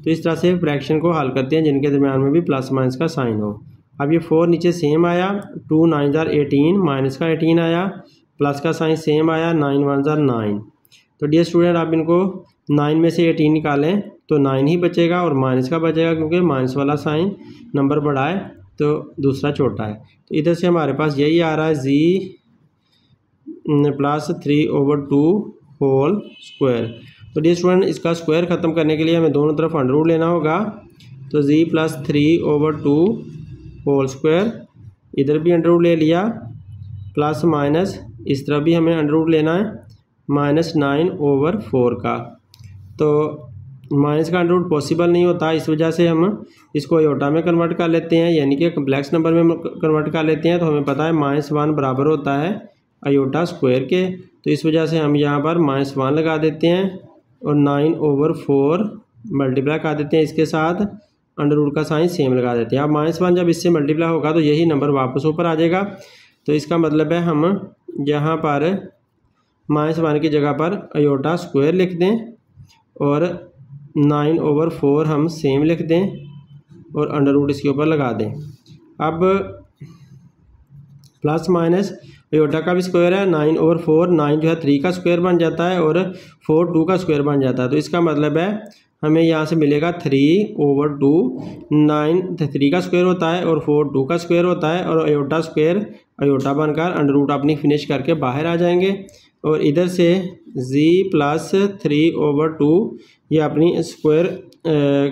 तो इस तरह से फ्रैक्शन को हल करते हैं जिनके दरमियान में भी प्लस माइनस का साइन हो। अब ये 4 नीचे सेम आया, 2 9 18, माइनस का 18 आया, प्लस का साइन सेम आया, 9 1 9। तो डियर स्टूडेंट आप इनको 9 में से 18 निकालें तो 9 ही बचेगा और माइनस का बचेगा, क्योंकि माइनस वाला साइन नंबर बड़ा है तो दूसरा छोटा है। तो इधर से हमारे पास यही आ रहा है z प्लस 3/2 होल स्क्वायर। तो डियर स्टूडेंट इसका स्क्वायर ख़त्म करने के लिए हमें दोनों तरफ अंडर रूट लेना होगा। तो z प्लस 3/2 होल स्क्वायर, इधर भी अंडर रूट ले लिया, प्लस माइनस इस तरफ भी हमें अंडर रूट लेना है -9/4 का। तो माइनस का अंडर रूट पॉसिबल नहीं होता, इस वजह से हम इसको अयोटा में कन्वर्ट कर लेते हैं, यानी कि कम्प्लेक्स नंबर में कन्वर्ट कर लेते हैं। तो हमें पता है -1 बराबर होता है अयोटा स्क्वायर के, तो इस वजह से हम यहाँ पर -1 लगा देते हैं और 9/4 मल्टीप्लाई कर देते हैं इसके साथ, अंडर रूट का साइन सेम लगा देते हैं। अब -1 जब इससे मल्टीप्लाई होगा तो यही नंबर वापस ऊपर आ जाएगा। तो इसका मतलब है हम यहाँ पर -1 की जगह पर अयोटा स्क्वायर लिख दें और 9/4 हम सेम लिख दें और अंडर रूट इसके ऊपर लगा दें। अब प्लस माइनस अयोटा का भी स्क्वायर है, 9/4, 9 जो है 3 का स्क्वायर बन जाता है और 4 2 का स्क्वायर बन जाता है। तो इसका मतलब है हमें यहाँ से मिलेगा 3/2, 9 3 का स्क्वायर होता है और 4 2 का स्क्वायर होता है और अयोटा स्क्वायर अयोटा बनकर अंडर रूट अपनी फिनिश करके बाहर आ जाएंगे और इधर से z प्लस 3/2 ये अपनी स्क्वायर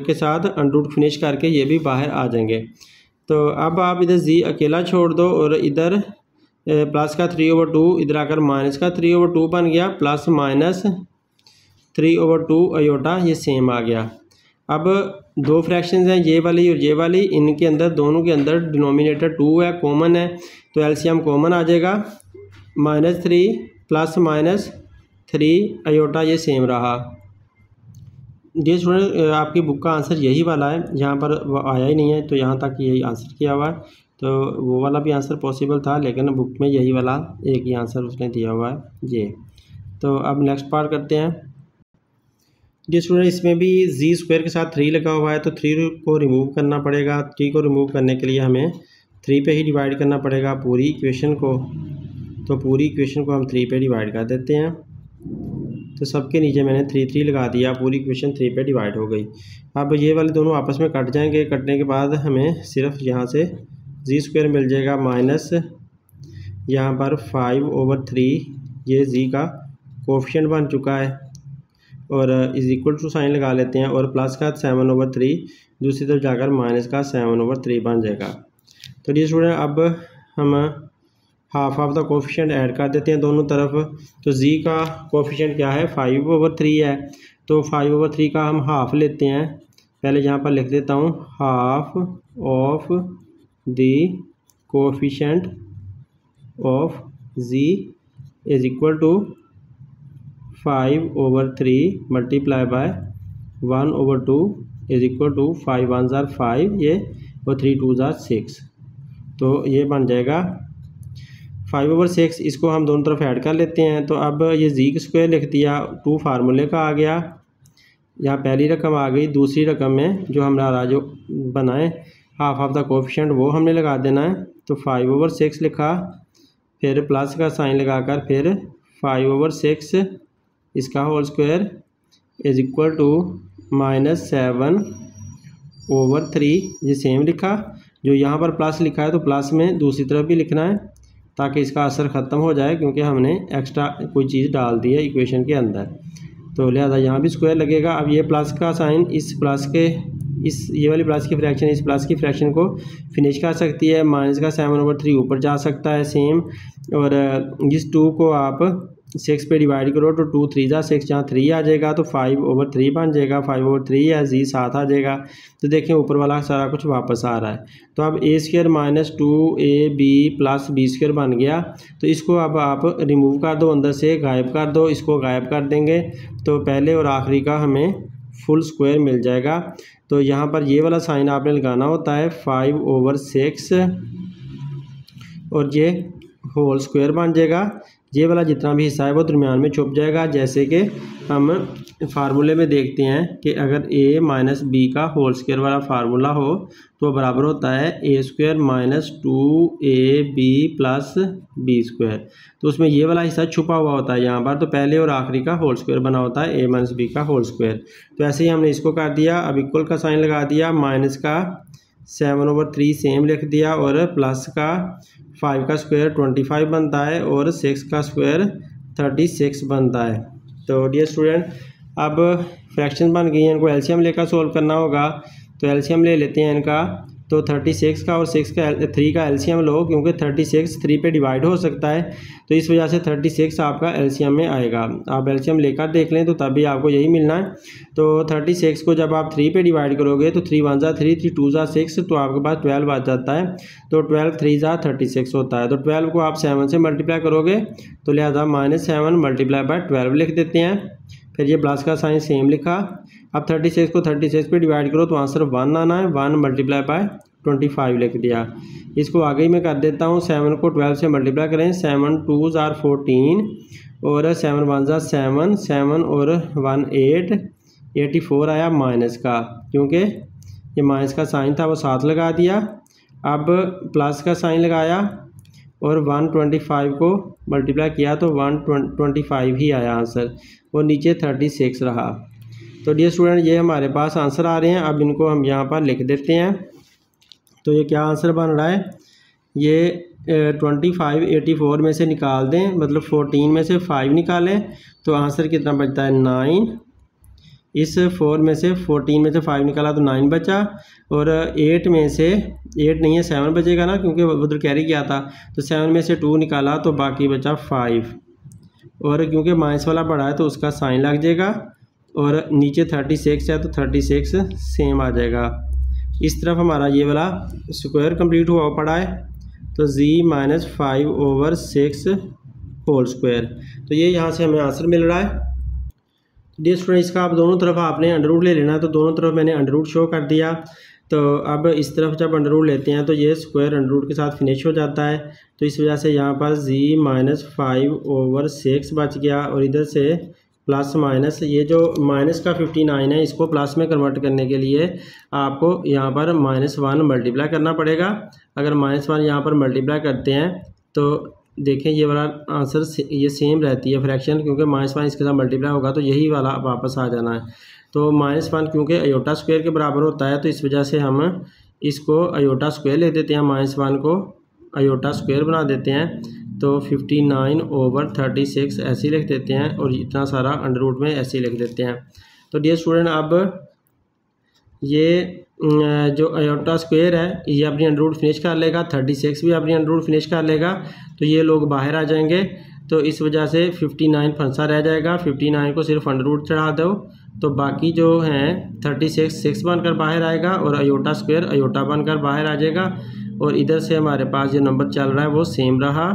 के साथ अंडर रूट फिनिश करके ये भी बाहर आ जाएंगे। तो अब आप इधर z अकेला छोड़ दो और इधर प्लस का 3/2 इधर आकर माइनस का 3/2 बन गया, प्लस माइनस 3/2 अयोटा ये सेम आ गया। अब दो फ्रैक्शंस हैं ये वाली और ये वाली, इनके अंदर दोनों के अंदर डिनोमिनेटर 2 है, कॉमन है, तो एलसीएम कॉमन आ जाएगा। -3 प्लस -3 अयोटा ये सेम रहा। डियर स्टूडेंट आपकी बुक का आंसर यही वाला है, यहाँ पर आया ही नहीं है तो यहाँ तक यही आंसर किया हुआ है। तो वो वाला भी आंसर पॉसिबल था लेकिन बुक में यही वाला एक ही आंसर उसने दिया हुआ है ये। तो अब नेक्स्ट पार्ट करते हैं। डियर स्टूडेंट इसमें भी जी स्क्वायर के साथ 3 लगा हुआ है तो 3 को रिमूव करना पड़ेगा। 3 को रिमूव करने के लिए हमें 3 पे ही डिवाइड करना पड़ेगा पूरी इक्वेशन को। तो पूरी इक्वेशन को हम 3 पे डिवाइड कर देते हैं। तो सबके नीचे मैंने 3 3 लगा दिया, पूरी इक्वेशन 3 पे डिवाइड हो गई। अब ये वाले दोनों आपस में कट जाएंगे, कटने के बाद हमें सिर्फ यहाँ से z² मिल जाएगा माइनस यहाँ पर 5/3, ये z का कोफिशिएंट बन चुका है, और इज इक्वल टू साइन लगा लेते हैं, और प्लस का 7/3 दूसरी तरफ जाकर माइनस का 7/3 बन जाएगा। तो ये स्टूडेंट अब हम half of the coefficient add कर देते हैं दोनों तरफ। तो z का कोफिशिएंट क्या है, 5/3 है, तो 5/3 का हम हाफ लेते हैं। पहले यहाँ पर लिख देता हूँ, half of the coefficient of z is equal to 5/3 multiply by 1/2 is equal to 5 1 ज़ार 5 ये, और 3 2 ज़ार 6। तो ये बन जाएगा 5/6। इसको हम दोनों तरफ ऐड कर लेते हैं। तो अब ये z² लिख दिया, 2 फार्मूले का आ गया, यहाँ पहली रकम आ गई। दूसरी रकम में जो हमारा जो बनाए हाफ ऑफ द कोफिशिएंट वो हमने लगा देना है। तो 5/6 लिखा, फिर प्लस का साइन लगाकर फिर 5/6 इसका whole square is equal to -7/3, ये सेम लिखा। जो यहाँ पर प्लस लिखा है तो प्लस में दूसरी तरफ भी लिखना है ताकि इसका असर ख़त्म हो जाए, क्योंकि हमने एक्स्ट्रा कोई चीज़ डाल दी है इक्वेशन के अंदर। तो लिहाजा यहाँ भी स्क्वायर लगेगा। अब ये प्लस का साइन इस प्लस के ये वाली प्लस की फ्रैक्शन इस प्लस की फ्रैक्शन को फिनिश कर सकती है। माइनस का 7/3 ऊपर जा सकता है सेम, और इस 2 को आप 6 पे डिवाइड करो तो 2 3 ज़ा 6, जहाँ 3 आ जाएगा तो 5/3 बन जाएगा। 5/3 या z साथ आ जाएगा। तो देखें ऊपर वाला सारा कुछ वापस आ रहा है। तो अब a² minus 2ab plus b² बन गया। तो इसको अब आप रिमूव कर दो, अंदर से गायब कर दो। इसको गायब कर देंगे तो पहले और आखिरी का हमें फुल स्क्वायर मिल जाएगा। तो यहाँ पर ये वाला साइन आपने लगाना होता है 5/6, और ये होल स्क्वायर बन जाएगा। ये वाला जितना भी हिस्सा है वो दरमियान में छुप जाएगा। जैसे कि हम फार्मूले में देखते हैं कि अगर a माइनस b का होल स्क्वायर वाला फार्मूला हो तो बराबर होता है a² minus 2ab plus b²। तो उसमें ये वाला हिस्सा छुपा हुआ होता है यहाँ पर। तो पहले और आखिरी का होल स्क्वायर बना होता है a माइनस b का होल स्क्वायर। तो ऐसे ही हमने इसको कर दिया। अब इक्वल का साइन लगा दिया, माइनस का 7/3 सेम लिख दिया, और प्लस का 5 का स्क्वायर 25 बनता है, और 6 का स्क्वायर 36 बनता है। तो डियर स्टूडेंट अब फ्रैक्शन बन गई हैं, इनको एलसीएम लेकर सोल्व करना होगा। तो एलसीएम ले लेते हैं इनका। तो 36 का और 3 का एलसीएम लो, क्योंकि 36 3 पे डिवाइड हो सकता है, तो इस वजह से 36 आपका एलसीएम में आएगा। आप एलसीएम लेकर देख लें तो तभी आपको यही मिलना है। तो 36 को जब आप 3 पे डिवाइड करोगे तो 3 1 ज़ा 3, 3 2 ज़ा 6, तो आपके पास 12 आ जाता है। तो 12 3 ज़ा 36 होता है। तो 12 को आप 7 से मल्टीप्लाई करोगे तो लिहाजा -7 मल्टीप्लाई बाय 12 लिख देते हैं। फिर ये प्लस का साइन सेम लिखा। अब 36 को 36 पे डिवाइड करो तो आंसर 1 आना है। 1 मल्टीप्लाई बाय 25 लिख दिया। इसको आगे ही मैं कर देता हूँ। 7 को 12 से मल्टीप्लाई करें, 7 2 ज़ार 14, और 7 1 ज़ा 7, 7 और 1 8, 84 आया माइनस का, क्योंकि ये माइनस का साइन था वो साथ लगा दिया। अब प्लस का साइन लगाया और 125 को मल्टीप्लाई किया तो 125 ही आया आंसर, और नीचे 36 रहा। तो डियर स्टूडेंट ये हमारे पास आंसर आ रहे हैं। अब इनको हम यहाँ पर लिख देते हैं। तो ये क्या आंसर बन रहा है, ये 25 84 में से निकाल दें, मतलब 14 में से 5 निकालें तो आंसर कितना बचता है 9। इस 4 में से 14 में से 5 निकाला तो 9 बचा, और 8 में से 8 नहीं है 7 बचेगा ना, क्योंकि उधर कैरी किया था। तो 7 में से 2 निकाला तो बाकी बचा 5, और क्योंकि माइनस वाला पड़ा है तो उसका साइन लग जाएगा, और नीचे 36 है तो 36 सेम आ जाएगा। इस तरफ हमारा ये वाला स्क्वायर कंप्लीट हुआ पड़ा है। तो z - 5/6 होल स्क्वायर। तो ये यहाँ से हमें आंसर मिल रहा है। डियर स्टूडेंट इसका आप दोनों तरफ आपने अंडर रूट ले लेना है। तो दोनों तरफ मैंने अंडर रूट शो कर दिया। तो अब इस तरफ जब अंडर रूट लेते हैं तो ये स्क्वायर अंडर रूट के साथ फिनिश हो जाता है। तो इस वजह से यहाँ पर z - 5/6 बच गया, और इधर से प्लस माइनस, ये जो माइनस का 59 है इसको प्लस में कन्वर्ट करने के लिए आपको यहाँ पर -1 मल्टीप्लाई करना पड़ेगा। अगर -1 यहाँ पर मल्टीप्लाई करते हैं तो देखें ये वाला आंसर ये सेम रहती है फ्रैक्शन, क्योंकि -1 इसके साथ मल्टीप्लाई होगा तो यही वाला वापस आ जाना है। तो -1 क्योंकि अयोटा स्क्वायर के बराबर होता है तो इस वजह से हम इसको अयोटा स्क्वायर ले देते हैं, -1 को अयोटा स्क्वायर बना देते हैं। तो 59/36 ऐसे लिख देते हैं और इतना सारा अंडर रूट में ऐसे लिख देते हैं। तो डियर स्टूडेंट अब ये जो अयोटा स्क्वायर है ये अपनी अंडर रूट फिनिश कर लेगा, 36 भी अपनी अंडर रूट फिनिश कर लेगा, तो ये लोग बाहर आ जाएंगे। तो इस वजह से 59 फंसा रह जाएगा। 59 को सिर्फ अंडर रूट चढ़ा दो तो बाकी जो हैं 36 6 बनकर बाहर आएगा और अयोटा स्क्वायर अयोटा बनकर बाहर आ जाएगा। और इधर से हमारे पास जो नंबर चल रहा है वो सेम रहा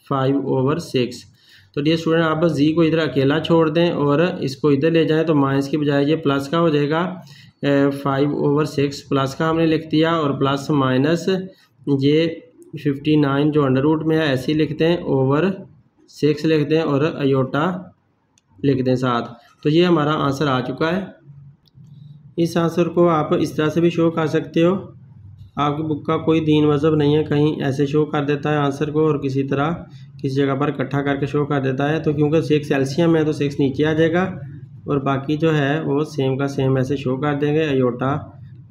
5/6। तो डियर स्टूडेंट आप बस जी को इधर अकेला छोड़ दें और इसको इधर ले जाएं तो माइनस की बजाय ये प्लस का हो जाएगा। 5/6 प्लस का हमने लिख दिया और प्लस माइनस ये 59 जो अंडर रूट में है ऐसे ही लिखते हैं, ओवर 6 लिख दें और अयोटा लिख दें साथ। तो ये हमारा आंसर आ चुका है। इस आंसर को आप इस तरह से भी शो कर सकते हो। आपकी बुक का कोई दीन मज़हब नहीं है, कहीं ऐसे शो कर देता है आंसर को और किसी तरह किसी जगह पर इकट्ठा करके शो कर देता है। तो क्योंकि 6 एलसीएम है तो 6 नीचे आ जाएगा और बाकी जो है वो सेम का सेम ऐसे शो कर देंगे। अयोटा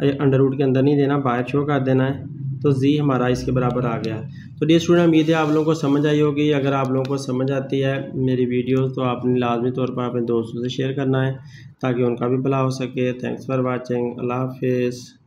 अंडर रूट के अंदर नहीं देना, बाहर शो कर देना है। तो जी हमारा इसके बराबर आ गया। तो डियर स्टूडेंट उम्मीद है आप लोगों को समझ आई होगी। अगर आप लोगों को समझ आती है मेरी वीडियो तो आपने लाजमी तौर पर अपने दोस्तों से शेयर करना है ताकि उनका भी भला हो सके। Thanks for watching. अल्लाह हाफिज़।